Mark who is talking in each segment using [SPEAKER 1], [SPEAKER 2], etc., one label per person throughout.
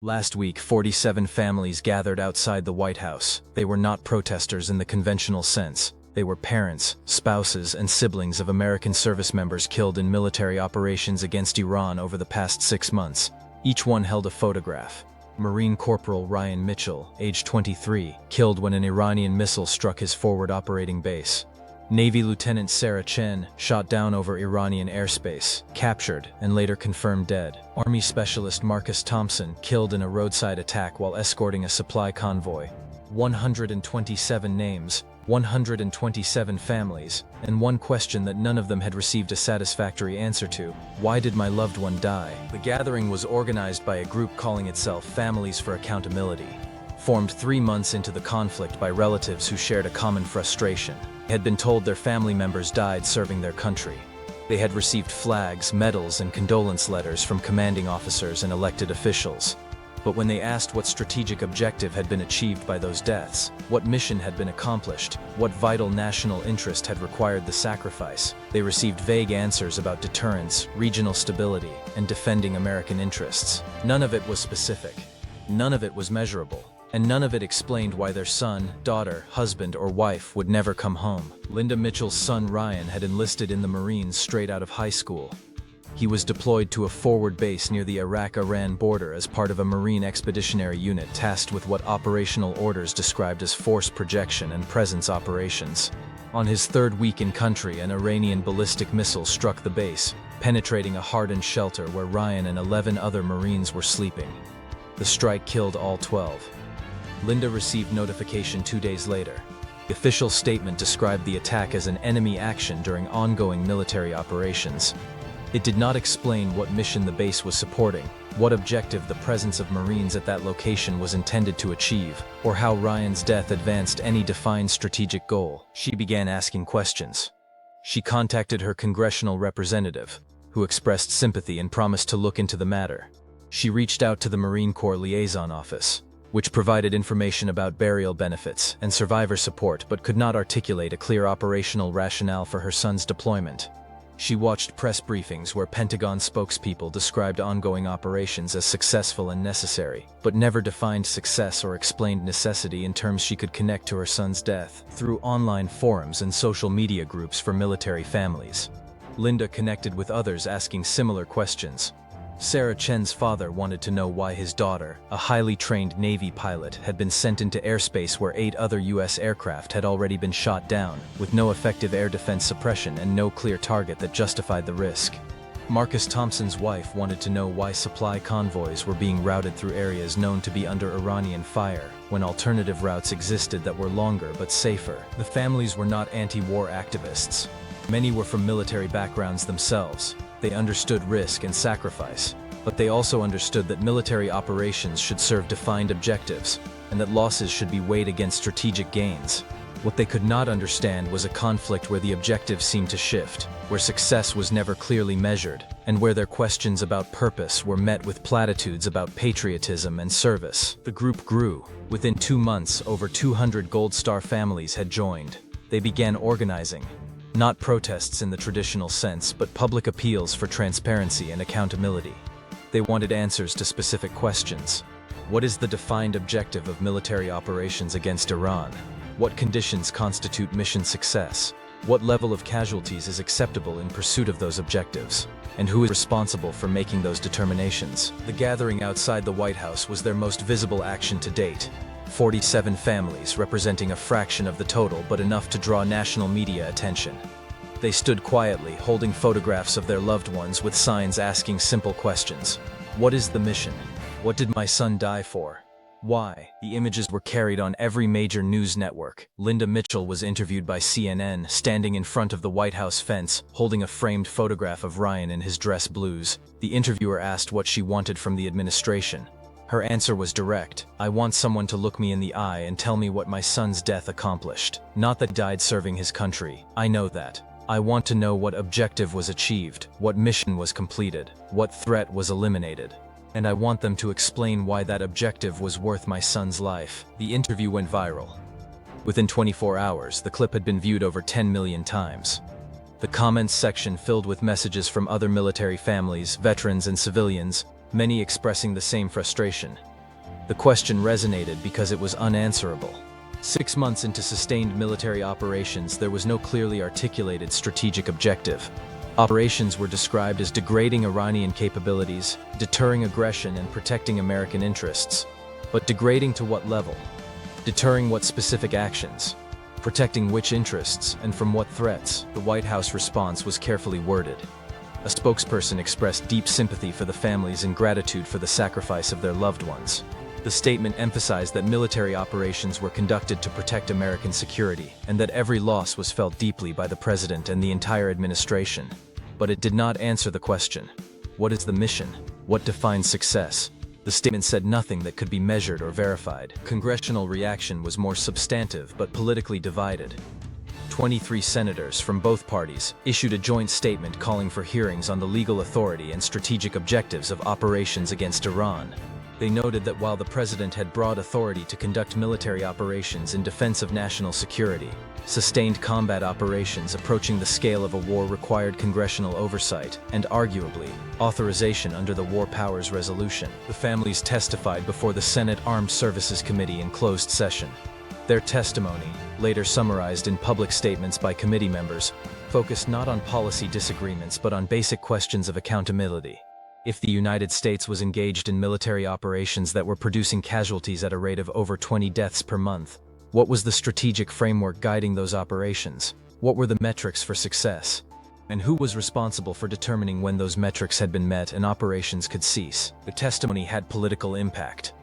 [SPEAKER 1] Last week, 47 families gathered outside the White House. They were not protesters in the conventional sense. They were parents, spouses, and siblings of American service members killed in military operations against Iran over the past 6 months. Each one held a photograph. Marine Corporal Ryan Mitchell, age 23, killed when an Iranian missile struck his forward operating base. Navy Lieutenant Sarah Chen, shot down over Iranian airspace, captured, and later confirmed dead. Army Specialist Marcus Thompson, killed in a roadside attack while escorting a supply convoy. 127 names, 127 families, and one question that none of them had received a satisfactory answer to: why did my loved one die? The gathering was organized by a group calling itself Families for Accountability, formed 3 months into the conflict by relatives who shared a common frustration. They had been told their family members died serving their country. They had received flags, medals, and condolence letters from commanding officers and elected officials. But when they asked what strategic objective had been achieved by those deaths, what mission had been accomplished, what vital national interest had required the sacrifice, they received vague answers about deterrence, regional stability, and defending American interests. None of it was specific. None of it was measurable. And none of it explained why their son, daughter, husband, or wife would never come home. Linda Mitchell's son Ryan had enlisted in the Marines straight out of high school. He was deployed to a forward base near the Iraq-Iran border as part of a Marine expeditionary unit tasked with what operational orders described as force projection and presence operations. On his 3rd week in country, an Iranian ballistic missile struck the base, penetrating a hardened shelter where Ryan and 11 other Marines were sleeping. The strike killed all 12. Linda received notification 2 days later. The official statement described the attack as an enemy action during ongoing military operations. It did not explain what mission the base was supporting, what objective the presence of Marines at that location was intended to achieve, or how Ryan's death advanced any defined strategic goal. She began asking questions. She contacted her congressional representative, who expressed sympathy and promised to look into the matter. She reached out to the Marine Corps Liaison Office, which provided information about burial benefits and survivor support but could not articulate a clear operational rationale for her son's deployment. She watched press briefings where Pentagon spokespeople described ongoing operations as successful and necessary, but never defined success or explained necessity in terms she could connect to her son's death. Through online forums and social media groups for military families, Linda connected with others asking similar questions. Sarah Chen's father wanted to know why his daughter, a highly trained Navy pilot, had been sent into airspace where 8 other U.S. aircraft had already been shot down, with no effective air defense suppression and no clear target that justified the risk. Marcus Thompson's wife wanted to know why supply convoys were being routed through areas known to be under Iranian fire, when alternative routes existed that were longer but safer. The families were not anti-war activists. Many were from military backgrounds themselves. They understood risk and sacrifice, but they also understood that military operations should serve defined objectives, and that losses should be weighed against strategic gains. What they could not understand was a conflict where the objectives seemed to shift, where success was never clearly measured, and where their questions about purpose were met with platitudes about patriotism and service. The group grew. Within 2 months, over 200 Gold Star families had joined. They began organizing. Not protests in the traditional sense, but public appeals for transparency and accountability. They wanted answers to specific questions. What is the defined objective of military operations against Iran? What conditions constitute mission success? What level of casualties is acceptable in pursuit of those objectives? And who is responsible for making those determinations? The gathering outside the White House was their most visible action to date. 47 families, representing a fraction of the total but enough to draw national media attention. They stood quietly, holding photographs of their loved ones with signs asking simple questions. What is the mission? What did my son die for? Why? The images were carried on every major news network. Linda Mitchell was interviewed by CNN, standing in front of the White House fence, holding a framed photograph of Ryan in his dress blues. The interviewer asked what she wanted from the administration. Her answer was direct. I want someone to look me in the eye and tell me what my son's death accomplished. Not that he died serving his country. I know that. I want to know what objective was achieved, what mission was completed, what threat was eliminated. And I want them to explain why that objective was worth my son's life. The interview went viral. Within 24 hours, the clip had been viewed over 10 million times. The comments section filled with messages from other military families, veterans, and civilians, many expressing the same frustration. The question resonated because it was unanswerable. 6 months into sustained military operations, there was no clearly articulated strategic objective. Operations were described as degrading Iranian capabilities, deterring aggression, and protecting American interests. But degrading to what level? Deterring what specific actions? Protecting which interests, and from what threats? The White House response was carefully worded. A spokesperson expressed deep sympathy for the families and gratitude for the sacrifice of their loved ones. The statement emphasized that military operations were conducted to protect American security, and that every loss was felt deeply by the president and the entire administration. But it did not answer the question. What is the mission? What defines success? The statement said nothing that could be measured or verified. Congressional reaction was more substantive but politically divided. 23 senators from both parties issued a joint statement calling for hearings on the legal authority and strategic objectives of operations against Iran. They noted that while the president had broad authority to conduct military operations in defense of national security, sustained combat operations approaching the scale of a war required congressional oversight and, arguably, authorization under the War Powers Resolution. The families testified before the Senate Armed Services Committee in closed session. Their testimony, later summarized in public statements by committee members, focused not on policy disagreements but on basic questions of accountability. If the United States was engaged in military operations that were producing casualties at a rate of over 20 deaths per month, what was the strategic framework guiding those operations? What were the metrics for success? And who was responsible for determining when those metrics had been met and operations could cease? The testimony had political impact.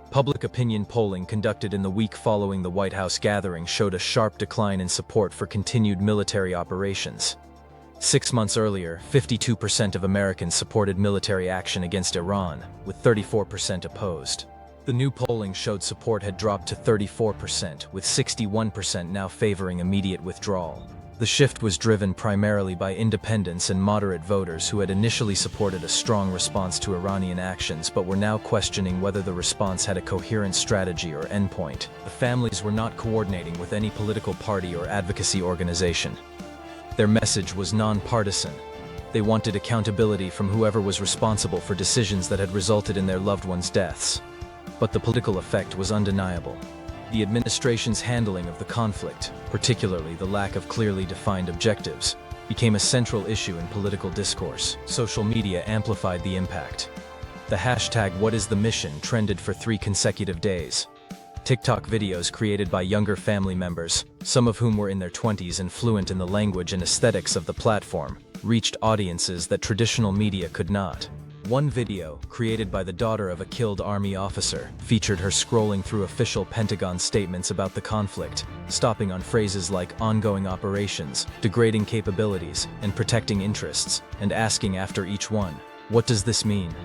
[SPEAKER 1] Public opinion polling conducted in the week following the White House gathering showed a sharp decline in support for continued military operations. 6 months earlier, 52% of Americans supported military action against Iran, with 34% opposed. The new polling showed support had dropped to 34%, with 61% now favoring immediate withdrawal. The shift was driven primarily by independents and moderate voters who had initially supported a strong response to Iranian actions but were now questioning whether the response had a coherent strategy or endpoint. The families were not coordinating with any political party or advocacy organization. Their message was nonpartisan. They wanted accountability from whoever was responsible for decisions that had resulted in their loved ones' deaths. But the political effect was undeniable. The administration's handling of the conflict, particularly the lack of clearly defined objectives, became a central issue in political discourse. Social media amplified the impact. The hashtag #WhatIsTheMission trended for 3 consecutive days. TikTok videos created by younger family members, some of whom were in their 20s and fluent in the language and aesthetics of the platform, reached audiences that traditional media could not. One video, created by the daughter of a killed army officer, featured her scrolling through official Pentagon statements about the conflict, stopping on phrases like ongoing operations, degrading capabilities, and protecting interests, and asking after each one, "What does this mean?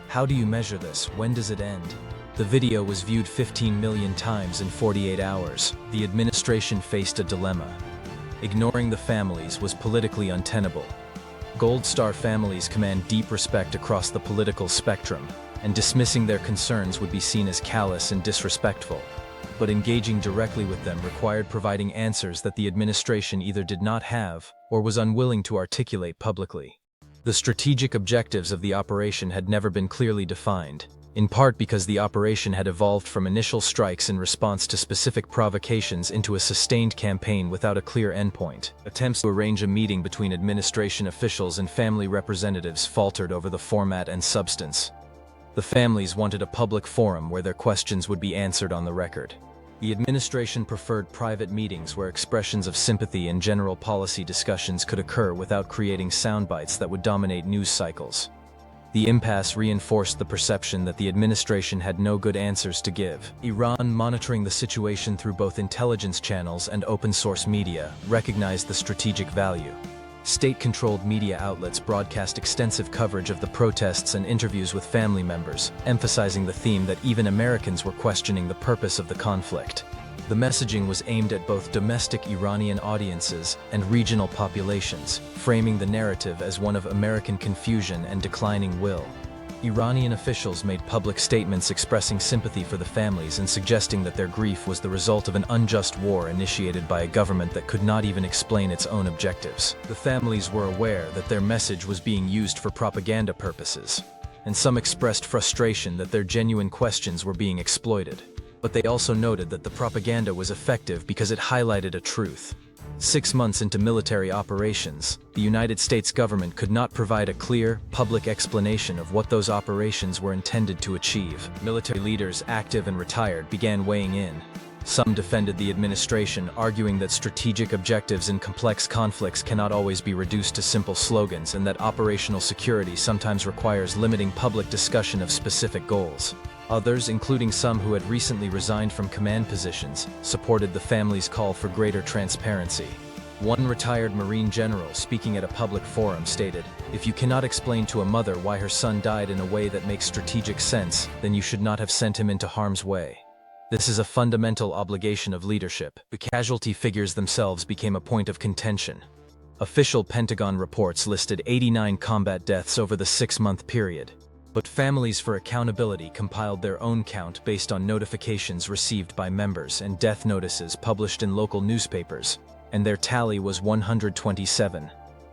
[SPEAKER 1] How do you measure this? When does it end?" The video was viewed 15 million times in 48 hours. The administration faced a dilemma. Ignoring the families was politically untenable. Gold Star families command deep respect across the political spectrum, and dismissing their concerns would be seen as callous and disrespectful. But engaging directly with them required providing answers that the administration either did not have or was unwilling to articulate publicly. The strategic objectives of the operation had never been clearly defined, in part because the operation had evolved from initial strikes in response to specific provocations into a sustained campaign without a clear endpoint. Attempts to arrange a meeting between administration officials and family representatives faltered over the format and substance. The families wanted a public forum where their questions would be answered on the record. The administration preferred private meetings where expressions of sympathy and general policy discussions could occur without creating soundbites that would dominate news cycles. The impasse reinforced the perception that the administration had no good answers to give. Iran, monitoring the situation through both intelligence channels and open-source media, recognized the strategic value. State-controlled media outlets broadcast extensive coverage of the protests and interviews with family members, emphasizing the theme that even Americans were questioning the purpose of the conflict. The messaging was aimed at both domestic Iranian audiences and regional populations, framing the narrative as one of American confusion and declining will. Iranian officials made public statements expressing sympathy for the families and suggesting that their grief was the result of an unjust war initiated by a government that could not even explain its own objectives. The families were aware that their message was being used for propaganda purposes. and some expressed frustration that their genuine questions were being exploited. But they also noted that the propaganda was effective because it highlighted a truth. 6 months into military operations, the United States government could not provide a clear, public explanation of what those operations were intended to achieve. Military leaders, active and retired, began weighing in. Some defended the administration, arguing that strategic objectives in complex conflicts cannot always be reduced to simple slogans and that operational security sometimes requires limiting public discussion of specific goals. Others, including some who had recently resigned from command positions, supported the family's call for greater transparency. One retired Marine general, speaking at a public forum, stated, "If you cannot explain to a mother why her son died in a way that makes strategic sense, then you should not have sent him into harm's way." This is a fundamental obligation of leadership. The casualty figures themselves became a point of contention. Official Pentagon reports listed 89 combat deaths over the 6-month period. But Families for Accountability compiled their own count based on notifications received by members and death notices published in local newspapers, and their tally was 127.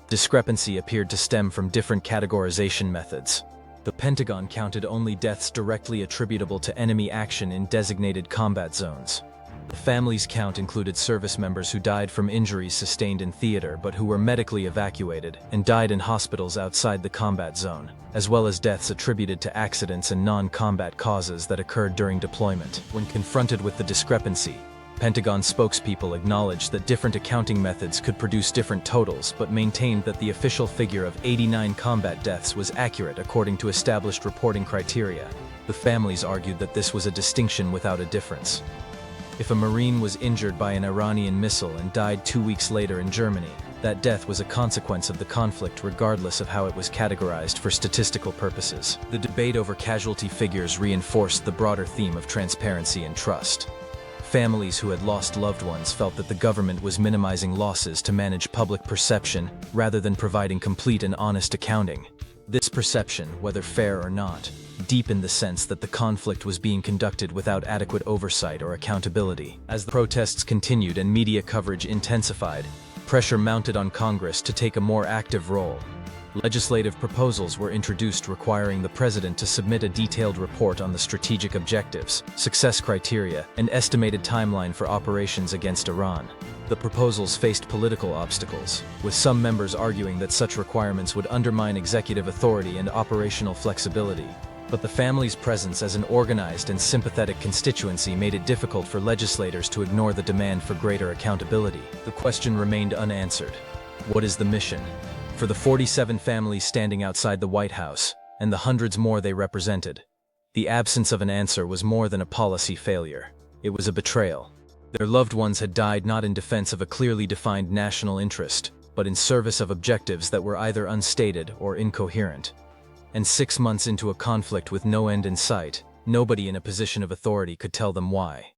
[SPEAKER 1] Discrepancy appeared to stem from different categorization methods. The Pentagon counted only deaths directly attributable to enemy action in designated combat zones. The family's count included service members who died from injuries sustained in theater but who were medically evacuated and died in hospitals outside the combat zone, as well as deaths attributed to accidents and non-combat causes that occurred during deployment. When confronted with the discrepancy, Pentagon spokespeople acknowledged that different accounting methods could produce different totals, but maintained that the official figure of 89 combat deaths was accurate according to established reporting criteria. The families argued that this was a distinction without a difference. If a Marine was injured by an Iranian missile and died 2 weeks later in Germany, that death was a consequence of the conflict regardless of how it was categorized for statistical purposes. The debate over casualty figures reinforced the broader theme of transparency and trust. Families who had lost loved ones felt that the government was minimizing losses to manage public perception rather than providing complete and honest accounting. This perception, whether fair or not, deepened the sense that the conflict was being conducted without adequate oversight or accountability. As the protests continued and media coverage intensified, pressure mounted on Congress to take a more active role. Legislative proposals were introduced requiring the president to submit a detailed report on the strategic objectives, success criteria, and estimated timeline for operations against Iran. The proposals faced political obstacles, with some members arguing that such requirements would undermine executive authority and operational flexibility. But the family's presence as an organized and sympathetic constituency made it difficult for legislators to ignore the demand for greater accountability. The question remained unanswered. What is the mission? For the 47 families standing outside the White House, and the hundreds more they represented, the absence of an answer was more than a policy failure. It was a betrayal. Their loved ones had died not in defense of a clearly defined national interest, but in service of objectives that were either unstated or incoherent. And 6 months into a conflict with no end in sight, nobody in a position of authority could tell them why.